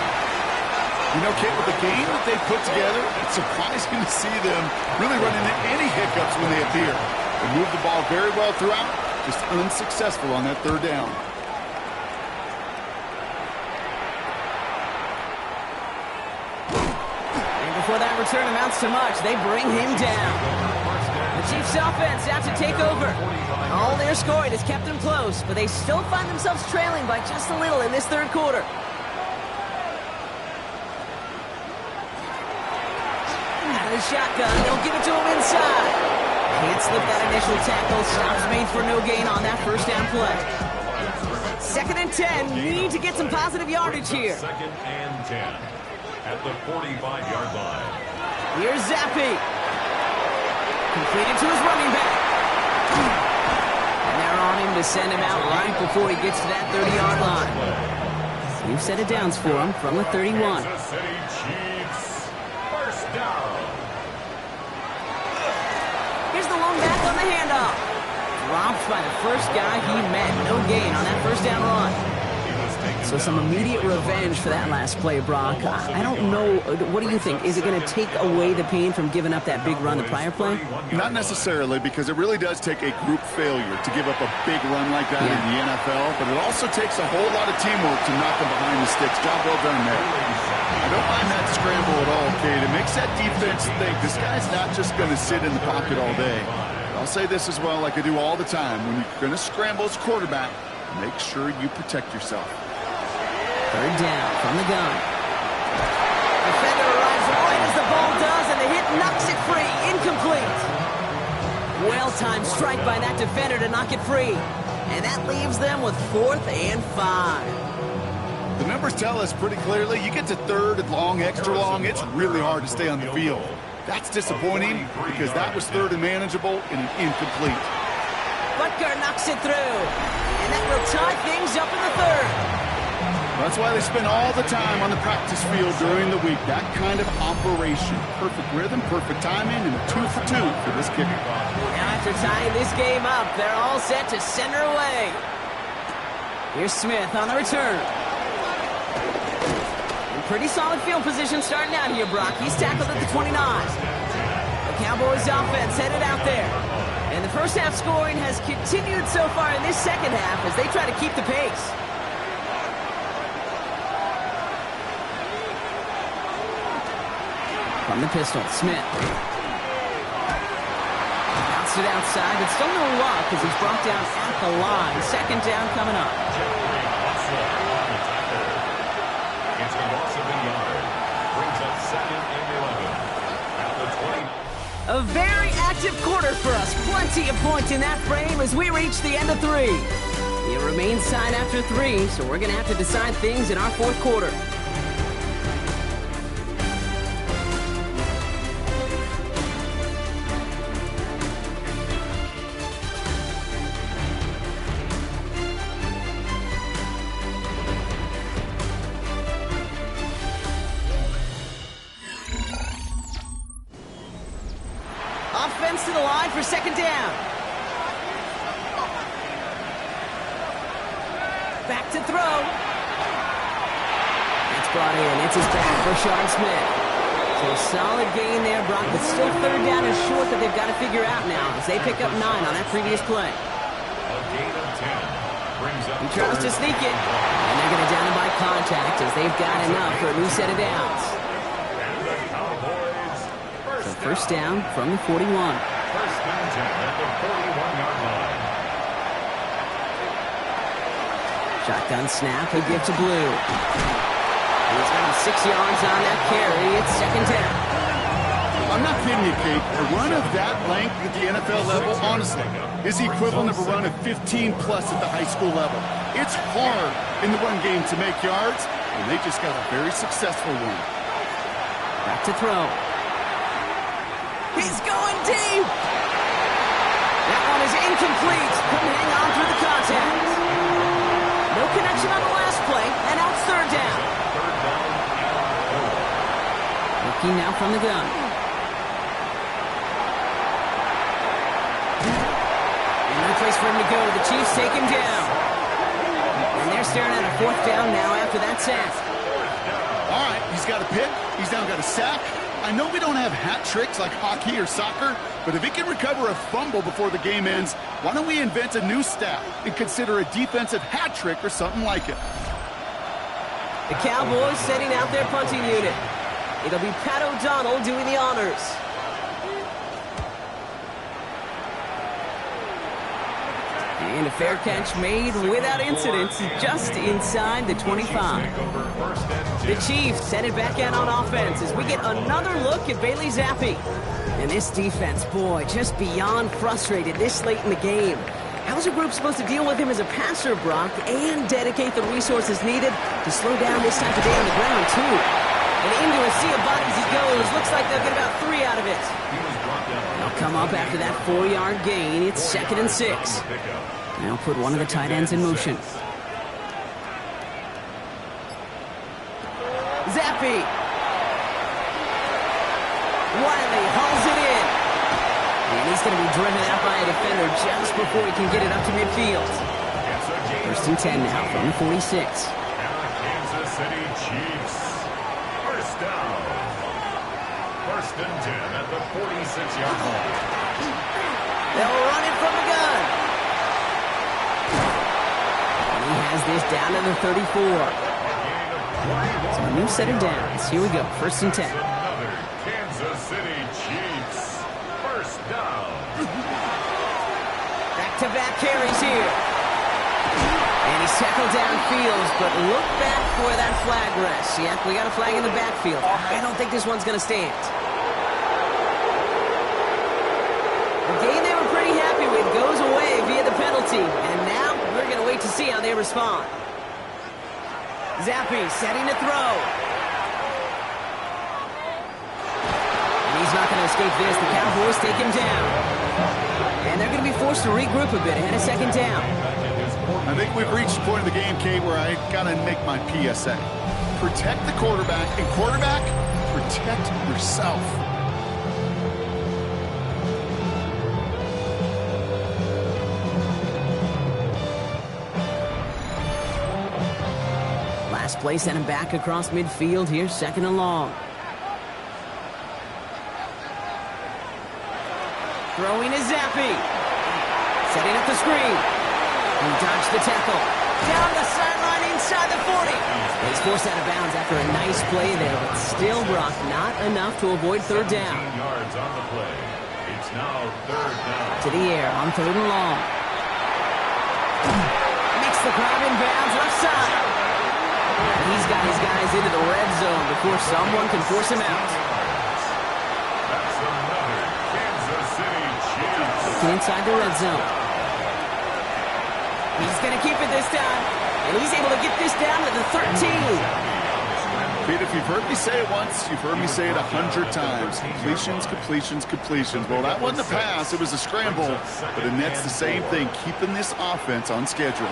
Speaker 3: You know, Kate, with the game that they put together, it's surprising to see them really run into any hiccups when they appear. They move the ball very well throughout, just unsuccessful on that 3rd down.
Speaker 2: Before that return amounts to much, they bring him down. The Chiefs offense out to take over. All their scoring has kept them close, but they still find themselves trailing by just a little in this 3rd quarter. Out of the shotgun, they'll give it to him inside. Can't slip that initial tackle. Stops made for no gain on that 1st down play. 2nd and 10, need to get some positive yardage here.
Speaker 1: 2nd and 10. At the 45-yard line.
Speaker 2: Here's Zappi. Completed to his running back. And they're on him to send him out right before he gets to that 30-yard line. New set of downs for him from the 31.
Speaker 1: Kansas City Chiefs. 1st down.
Speaker 2: Here's the lone back on the handoff. Dropped by the first guy he met. No gain on that 1st down run. So some immediate revenge for that last play, Brock. I don't know. What do you think? Is it going to take away the pain from giving up that big run the prior play?
Speaker 3: Not necessarily, because it really does take a group failure to give up a big run like that in the NFL, but it also takes a whole lot of teamwork to knock them behind the sticks. Job well done there. I don't mind that scramble at all, Kate. It makes that defense think this guy's not just going to sit in the pocket all day. I'll say this as well, like I do all the time. When you're going to scramble as a quarterback, make sure you protect yourself.
Speaker 2: 3rd down from the gun. Defender arrives right as the ball does, and the hit knocks it free. Incomplete. Well-timed strike by that defender to knock it free. And that leaves them with 4th and 5.
Speaker 3: The numbers tell us pretty clearly, you get to 3rd and long, extra long, it's really hard to stay on the field. That's disappointing because that was 3rd and manageable and an incomplete.
Speaker 2: Butker knocks it through. And that will tie things up in the 3rd.
Speaker 3: That's why they spend all the time on the practice field during the week. That kind of operation. Perfect rhythm, perfect timing, and a 2 for 2 for this kicker.
Speaker 2: Now after tying this game up, they're all set to send her away. Here's Smith on the return. In pretty solid field position starting out here, Brock. He's tackled at the 29. The Cowboys offense headed out there. And the 1st half scoring has continued so far in this 2nd half as they try to keep the pace. From the pistol, Smith. Bounced it outside, but still no luck as he's brought down at the line. 2nd down coming up.
Speaker 1: It's a loss of a yard. Brings up 2nd and 11. At the 20.
Speaker 2: A very active quarter for us. Plenty of points in that frame as we reach the end of 3. It remains tied after 3, so we're going to have to decide things in our 4th quarter. Offense to the line for 2nd down. Back to throw. It's brought in. It's his back for Sean Smith. So a solid gain there, Brock, but still 3rd down is short that they've got to figure out now as they pick up 9 on that previous play.
Speaker 1: A gain of 10. Brings up
Speaker 2: He tries to sneak it, and they're going to down him by contact as they've got enough for a new set of downs.
Speaker 1: And the Cowboys.
Speaker 2: So 1st down from the 41.
Speaker 1: 1st and 10 at the 41-yard line.
Speaker 2: Shotgun snap, he'll give to Blue. He's got him 6 yards on that carry. It's 2nd down.
Speaker 3: I'm not kidding you, Kate. A run of that length at the NFL level, honestly, is the equivalent of a run of 15-plus at the high school level. It's hard in the run game to make yards, and they just got a very successful one.
Speaker 2: Back to throw. He's going deep. That one is incomplete. Couldn't hang on through the contact. No connection on the last play, and now it's third down. Looking now from the gun. And no place for him to go. The Chiefs take him down. And they're staring at a fourth down now after that sack.
Speaker 3: All right, he's got a pick. He's now got a sack. I know we don't have hat tricks like hockey or soccer, but if he can recover a fumble before the game ends, why don't we invent a new stat and consider a defensive hat trick or something like it?
Speaker 2: The Cowboys setting out their punting unit. It'll be Pat O'Donnell doing the honors. And a fair catch made without incident, just inside the 25. The Chiefs send it back out on offense as we get another look at Bailey Zappi. And this defense, boy, just beyond frustrated this late in the game. How's a group supposed to deal with him as a passer, Brock, and dedicate the resources needed to slow down this type of day on the ground, too? And into a sea of bodies he goes. Looks like they'll get about 3 out of it. They'll come up after that 4-yard gain. It's 2nd and 6. Now put one of the tight ends in motion. Zappi. Wiley hauls it in. And he's going to be driven out by a defender just before he can get it up to midfield. 1st and 10 now from the 46.
Speaker 1: Kansas City Chiefs. First down. 1st and 10 at the 46-yard line.
Speaker 2: They'll run it from the gun. And he has this down to the 34. So a new set of downs. Here we go. 1st and 10.
Speaker 1: Another Kansas City Chiefs. First down.
Speaker 2: Back-to-back carries here. And he's tackled downfield, but look back where that flag rests. Yeah, we got a flag in the backfield. I don't think this one's going to stand. The game they were pretty happy with goes away via the penalty. And now we're going to wait to see how they respond. Zappi setting to throw. And he's not going to escape this. The Cowboys take him down. And they're going to be forced to regroup a bit ahead of 2nd down.
Speaker 3: I think we've reached the point of the game, Kate, where I got to make my PSA. Protect the quarterback, and quarterback, protect yourself.
Speaker 2: Last play sent him back across midfield here, 2nd and long. Throwing is Zappi. Setting up the screen. He dodged the tackle. Down the sideline inside the 40. He's forced out of bounds after a nice play there, but still, Brock, not enough to avoid 3rd down.
Speaker 1: 17 yards on the play. It's now 3rd down.
Speaker 2: To the air on 3rd and long. Makes the grab in bounds left side. He's got his guys into the red zone before someone can force him out.
Speaker 1: That's another Kansas City Chiefs.
Speaker 2: Looking inside the red zone. He's going to keep it this time. And he's able to get this down to the 13.
Speaker 3: Pete, if you've heard me say it once, you've heard me say it 100 times. Completions, completions, completions. Well, that wasn't a pass. It was a scramble. But the net's the same thing, keeping this offense on schedule.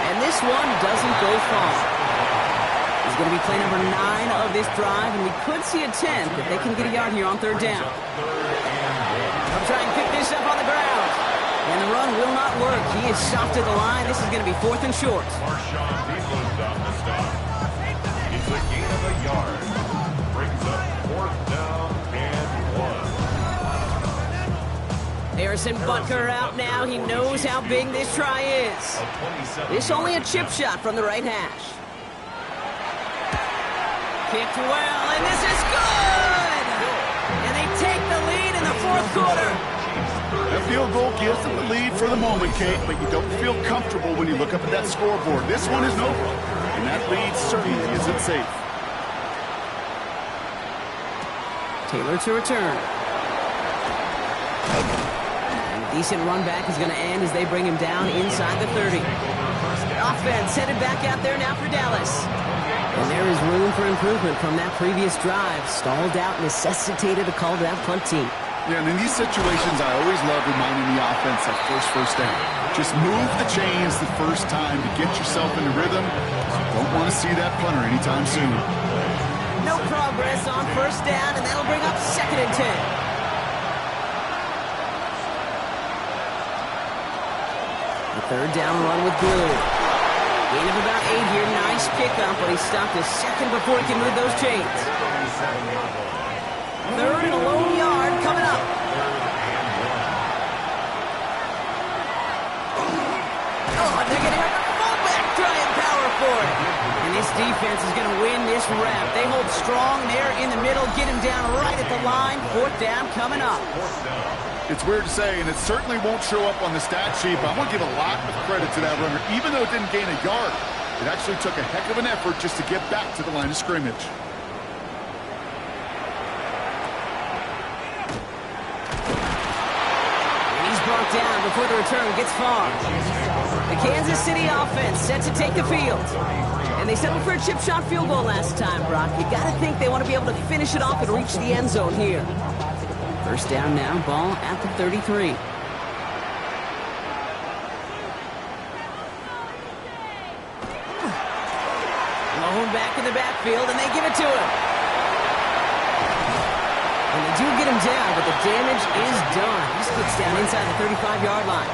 Speaker 2: And this one doesn't go far. He's going to be play number 9 of this drive, and we could see a 10 if they can get a yard here on 3rd down. They'll try and pick this up on the ground. And the run will not work. He is soft at the line. This is going to be 4th and short.
Speaker 1: Marshawn Beasley's on the stop. It's a gain of a yard. Brings up 4th down and 1.
Speaker 2: Harrison Butker out now. He knows how big this try is. This only a chip shot from the right hash. Kicked well, and this is good! And they take the lead in the 4th quarter.
Speaker 3: That field goal gives them the lead for the moment, Kate, but you don't feel comfortable when you look up at that scoreboard. This one isn't over, and that lead certainly isn't safe.
Speaker 2: Taylor to return. And a decent run back is going to end as they bring him down inside the 30. Offense headed back out there now for Dallas. And there is room for improvement from that previous drive. Stalled out, necessitated a call to that punt team.
Speaker 3: Yeah, and in these situations, I always love reminding the offense that first down. Just move the chains the first time to get yourself into rhythm. Don't want to see that punter anytime soon.
Speaker 2: No progress on first down, and that'll bring up 2nd and 10. The 3rd down run with Blue. Gain of about 8 here. Nice pickup, but he stopped a second before he can move those chains. 3rd and a lone yard coming up. Oh, they're going to have a fullback trying power for it. And this defense is going to win this rep. They hold strong there in the middle, get him down right at the line. 4th down coming up.
Speaker 3: It's weird to say, and it certainly won't show up on the stat sheet, but I want to give a lot of credit to that runner. Even though it didn't gain a yard, it actually took a heck of an effort just to get back to the line of scrimmage.
Speaker 2: Brought down before the return gets far. The Kansas City offense set to take the field. And they settled for a chip shot field goal last time, Brock. You got to think they want to be able to finish it off and reach the end zone here. 1st down now, ball at the 33. Lone back in the backfield, and they give it to him. And they do get him down, but the damage is done. He splits down inside the 35-yard line.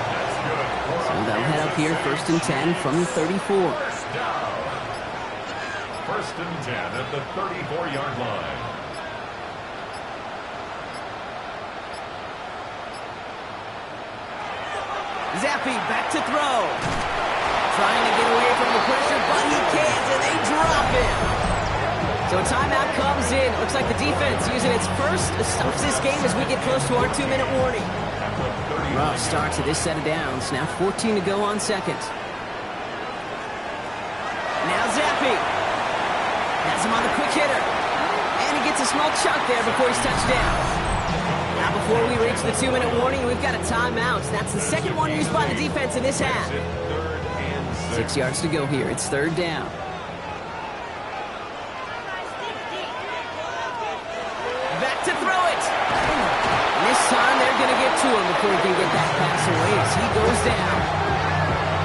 Speaker 2: So they'll head up here, 1st and 10 from the 34.
Speaker 1: 1st and 10 at the 34-yard line.
Speaker 2: Zappi back to throw. Trying to get away from the pressure, but he can't, and they drop him. So a timeout comes in. Looks like the defense using its first stops this game as we get close to our 2-minute warning. Rough start to this set of downs. Now 14 to go on 2nd. Now Zappi has him on the quick hitter. And he gets a small chunk there before he's touched down. Now before we reach the 2-minute warning, we've got a timeout. That's the 2nd one used by the defense in this half. 6 yards to go here. It's 3rd down. To throw it. And this time they're going to get to him before he can get that pass away as he goes down.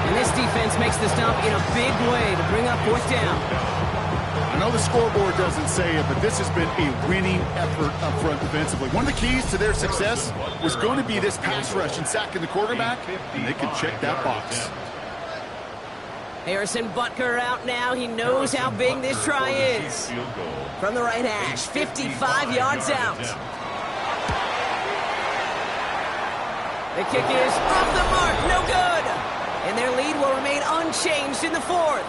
Speaker 2: And this defense makes the stop in a big way to bring up 4th down.
Speaker 3: I know the scoreboard doesn't say it, but this has been a winning effort up front defensively. One of the keys to their success was going to be this pass rush and sacking the quarterback, and they can check that box.
Speaker 2: Harrison Butker out now. He knows how big this try is. From the right hash, 55 yards out. The kick is off the mark, no good. And their lead will remain unchanged in the 4th.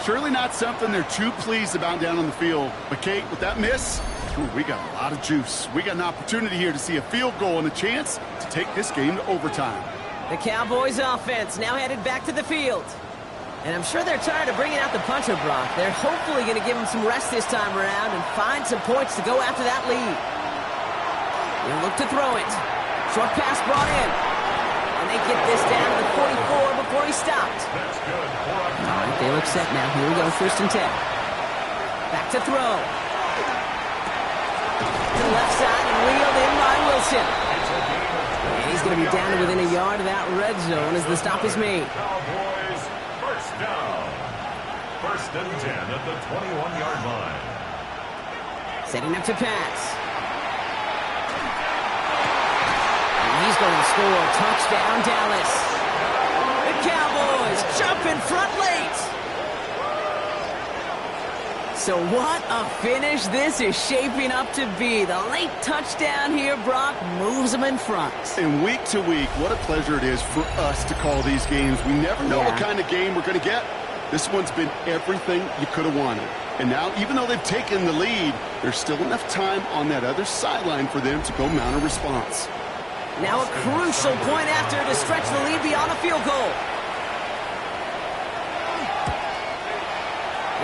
Speaker 3: Surely not something they're too pleased about down on the field. But, Kate, with that miss, we got a lot of juice. We got an opportunity here to see a field goal and a chance to take this game to overtime.
Speaker 2: The Cowboys offense now headed back to the field. And I'm sure they're tired of bringing out the punter, Brock. They're hopefully going to give him some rest this time around and find some points to go after that lead. They'll look to throw it. Short pass brought in. And they get this down to the 44 before he stopped. All right, they look set now. Here we go, 1st and 10. Back to throw. To the left side and wheeled in by Wilson. And he's going to be down to within a yard of that red zone as the stop is made.
Speaker 1: Cowboys, 1st down. 1st and 10 at the 21-yard line.
Speaker 2: Setting up to pass. And he's going to score. Touchdown, Dallas. The Cowboys jump in front late. So what a finish this is shaping up to be. The late touchdown here, Brock, moves them in front.
Speaker 3: And week to week, what a pleasure it is for us to call these games. We never know what kind of game we're going to get. This one's been everything you could have wanted. And now, even though they've taken the lead, there's still enough time on that other sideline for them to go mount a response.
Speaker 2: Now a crucial point after to stretch the lead beyond a field goal.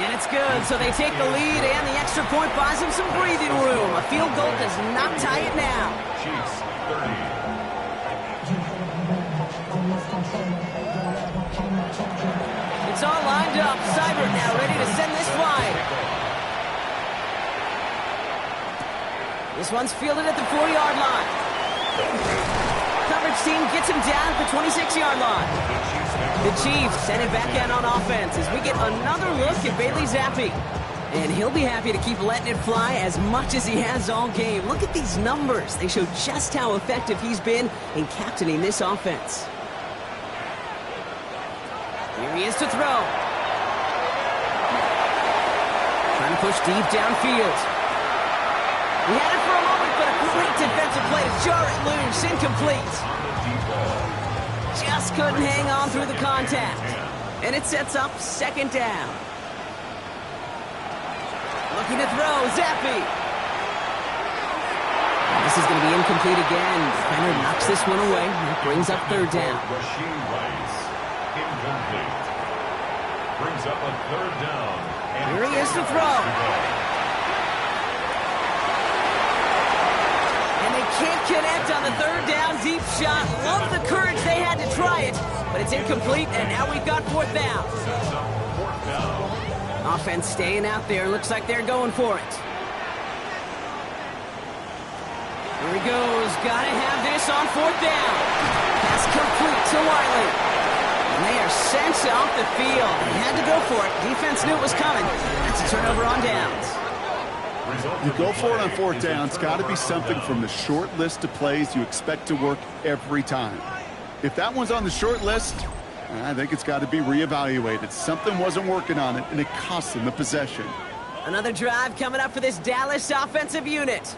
Speaker 2: And it's good, so they take the lead, and the extra point buys them some breathing room. A field goal does not tie it now.
Speaker 1: Chiefs 30.
Speaker 2: It's all lined up. Seibert now ready to send this flying. This one's fielded at the 40-yard line. Coverage team gets him down at the 26-yard line. The Chiefs send it back out on offense as we get another look at Bailey Zappi. And he'll be happy to keep letting it fly as much as he has all game. Look at these numbers. They show just how effective he's been in captaining this offense. Here he is to throw. Trying to push deep downfield. He had it for a moment, but a great defensive play to jar it loose. Incomplete. Just couldn't hang on through the contact. And it sets up second down. Looking to throw, Zappi. This is going to be incomplete again. Defender knocks this one away and brings up third down.
Speaker 1: Rasheed Rice, incomplete. Brings up a third down.
Speaker 2: Here he is to throw. And they can't connect on the third down deep shot. Love the courage they had to try it, but it's incomplete, and now we've got fourth down.
Speaker 1: Sets up fourth down.
Speaker 2: Offense staying out there. Looks like they're going for it. Here he goes. Gotta have this on fourth down. Pass complete to Wiley. And they are sent off the field. They had to go for it. Defense knew it was coming. That's a turnover on downs.
Speaker 3: You go for it on fourth down. It's got to be something from the short list of plays you expect to work every time. If that one's on the short list, I think it's got to be reevaluated. Something wasn't working on it, and it cost them the possession.
Speaker 2: Another drive coming up for this Dallas offensive unit.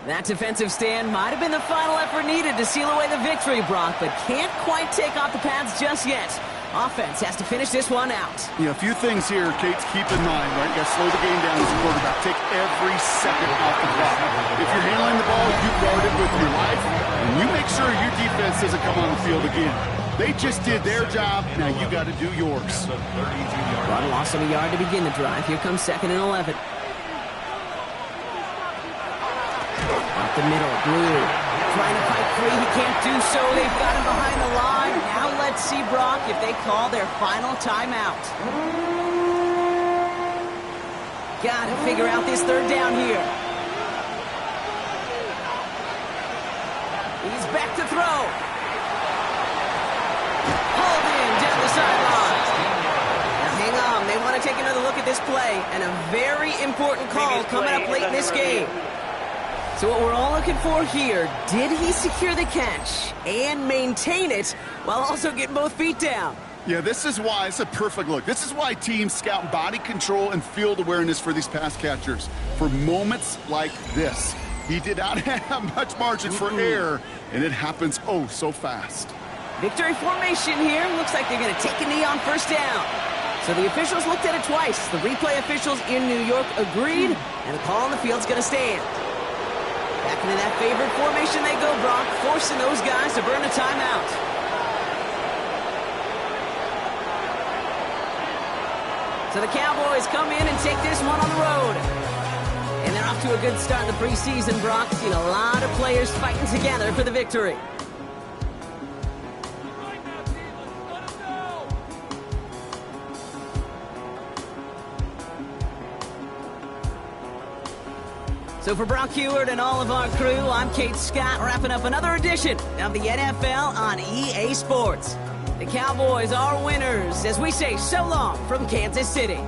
Speaker 2: That defensive stand might have been the final effort needed to seal away the victory, Brock, but can't quite take off the pads just yet. Offense has to finish this one out.
Speaker 3: Yeah, a few things here, Kate, to keep in mind, right? You got to slow the game down as a quarterback. Take every second off the clock. If you're handling the ball, you guard it with your life, and you make sure your defense doesn't come on the field again. They just did their job. Now you got to do yours.
Speaker 2: Brought a loss of a yard to begin the drive. Here comes 2nd and 11. Up the middle, Blue. Trying to fight free. He can't do so. They've got him behind the line. Now let's see, Brock, if they call their final timeout. Got to figure out this third down here. He's back to throw. Holding down the sideline. Now hang on. They want to take another look at this play. And a very important call coming up late in this game. So what we're all looking for here, did he secure the catch and maintain it while also getting both feet down?
Speaker 3: Yeah, this is why it's a perfect look. This is why teams scout body control and field awareness for these pass catchers. For moments like this. He did not have much margin for error, and it happens oh so fast.
Speaker 2: Victory formation here. Looks like they're going to take a knee on first down. So the officials looked at it twice. The replay officials in New York agreed, and the call on the field's going to stand. Back into that favorite formation they go, Brock, forcing those guys to burn a timeout. So the Cowboys come in and take this one on the road. And they're off to a good start in the preseason, Brock. Seen a lot of players fighting together for the victory. So for Brock Heward and all of our crew, I'm Kate Scott, wrapping up another edition of the NFL on EA Sports. The Cowboys are winners as we say so long from Kansas City.